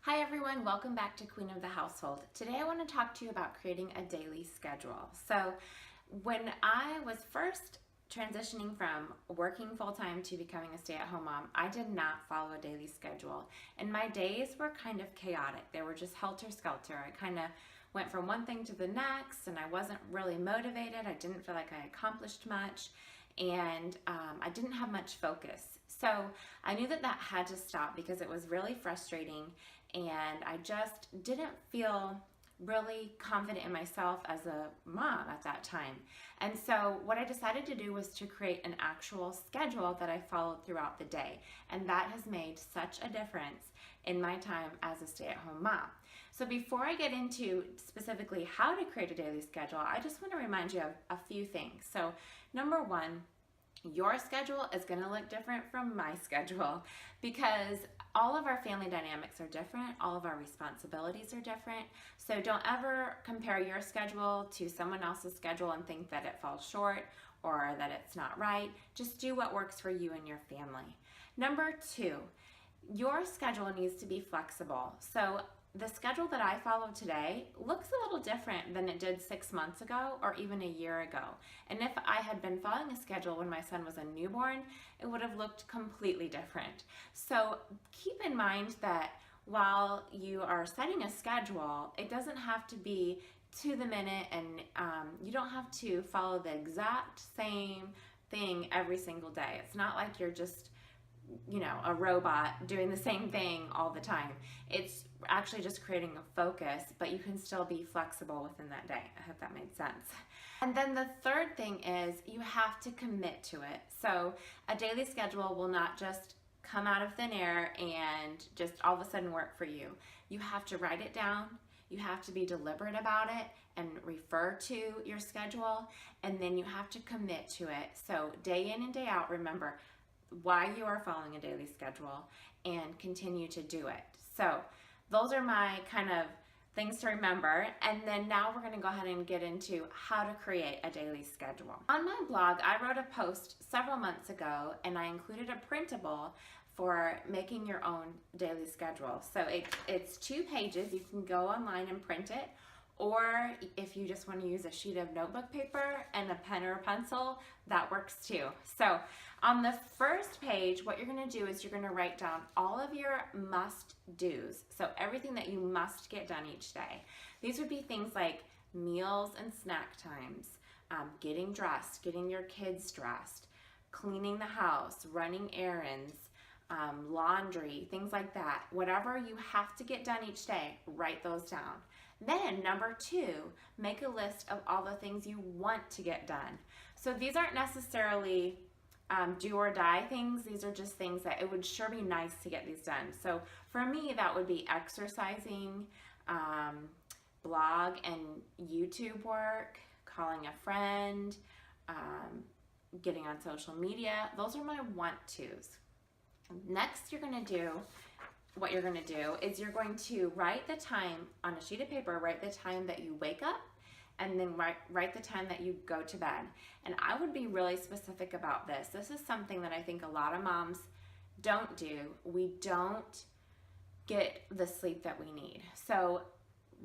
Hi everyone, welcome back to Queen of the Household. Today I want to talk to you about creating a daily schedule. So when I was first transitioning from working full-time to becoming a stay-at-home mom, I did not follow a daily schedule. And my days were kind of chaotic. They were just helter-skelter. I kind of went from one thing to the next and I wasn't really motivated. I didn't feel like I accomplished much and I didn't have much focus. So I knew that had to stop because it was really frustrating and I just didn't feel really confident in myself as a mom at that time. And so what I decided to do was to create an actual schedule that I followed throughout the day. And that has made such a difference in my time as a stay-at-home mom. So before I get into specifically how to create a daily schedule, I just want to remind you of a few things. So number one, your schedule is going to look different from my schedule because all of our family dynamics are different, all of our responsibilities are different. So don't ever compare your schedule to someone else's schedule and think that it falls short or that it's not right. Just do what works for you and your family. Number two, your schedule needs to be flexible. So the schedule that I follow today looks a little different than it did 6 months ago or even a year ago. And if I had been following a schedule when my son was a newborn, it would have looked completely different. So keep in mind that while you are setting a schedule, it doesn't have to be to the minute and you don't have to follow the exact same thing every single day. It's not like you're just a robot doing the same thing all the time. It's actually just creating a focus, but you can still be flexible within that day. I hope that made sense. And then the third thing is you have to commit to it. So a daily schedule will not just come out of thin air and just all of a sudden work for you. You have to write it down. You have to be deliberate about it and refer to your schedule, and then you have to commit to it. So day in and day out, remember why you are following a daily schedule and continue to do it. So those are my kind of things to remember. And then now we're going to go ahead and get into how to create a daily schedule. On my blog, I wrote a post several months ago and I included a printable for making your own daily schedule. So it's 2 pages. You can go online and print it. Or if you just want to use a sheet of notebook paper and a pen or a pencil, that works too. So on the first page, what you're going to do is you're going to write down all of your must-dos. So everything that you must get done each day. These would be things like meals and snack times, getting dressed, getting your kids dressed, cleaning the house, running errands, laundry, things like that. Whatever you have to get done each day, write those down. Then number 2, make a list of all the things you want to get done. So these aren't necessarily do or die things. These are just things that it would sure be nice to get these done. So for me, that would be exercising, blog and YouTube work, calling a friend, getting on social media. Those are my want-tos. Next, what you're going to do is you're going to write the time on a sheet of paper, write the time that you wake up, and then write the time that you go to bed. And I would be really specific about this. This is something that I think a lot of moms don't do. We don't get the sleep that we need. So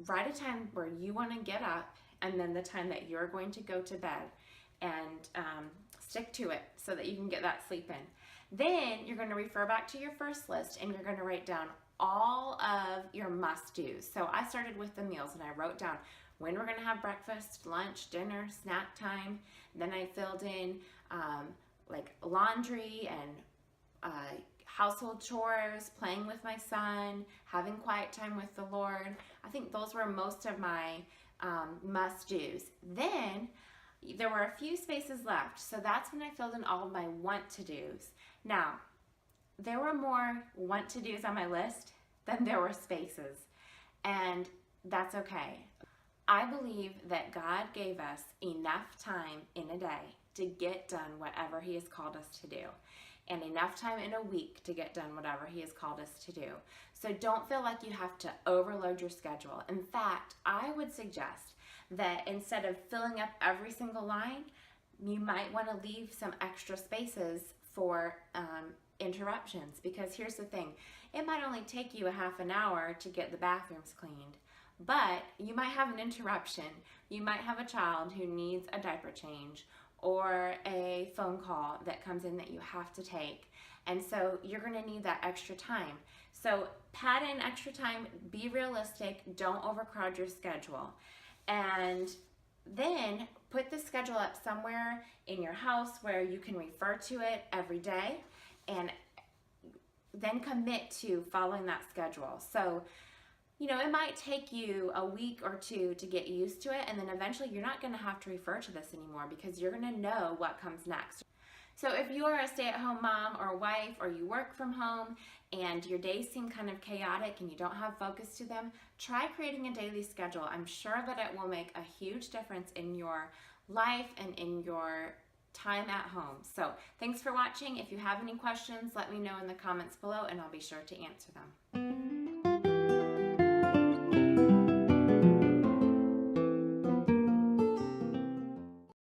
write a time where you want to get up and then the time that you're going to go to bed, and stick to it so that you can get that sleep in. Then you're going to refer back to your first list and you're going to write down all of your must-dos. So I started with the meals and I wrote down when we're going to have breakfast, lunch, dinner, snack time. Then I filled in like laundry and household chores, playing with my son, having quiet time with the Lord. I think those were most of my must-dos. Then there were a few spaces left, so that's when I filled in all of my want-to-dos. Now, there were more want-to-dos on my list than there were spaces, and that's okay. I believe that God gave us enough time in a day to get done whatever He has called us to do, and enough time in a week to get done whatever He has called us to do. So don't feel like you have to overload your schedule. In fact, I would suggest that instead of filling up every single line, you might want to leave some extra spaces for interruptions, because here's the thing, it might only take you a half an hour to get the bathrooms cleaned, but you might have an interruption. You might have a child who needs a diaper change or a phone call that comes in that you have to take, and so you're going to need that extra time. So pad in extra time, be realistic, don't overcrowd your schedule, and then put the schedule up somewhere in your house where you can refer to it every day, and then commit to following that schedule. So, you know, it might take you a week or two to get used to it, and then eventually you're not going to have to refer to this anymore because you're going to know what comes next. So if you are a stay-at-home mom or wife, or you work from home and your days seem kind of chaotic and you don't have focus to them, try creating a daily schedule. I'm sure that it will make a huge difference in your life and in your time at home. So thanks for watching. If you have any questions, let me know in the comments below and I'll be sure to answer them.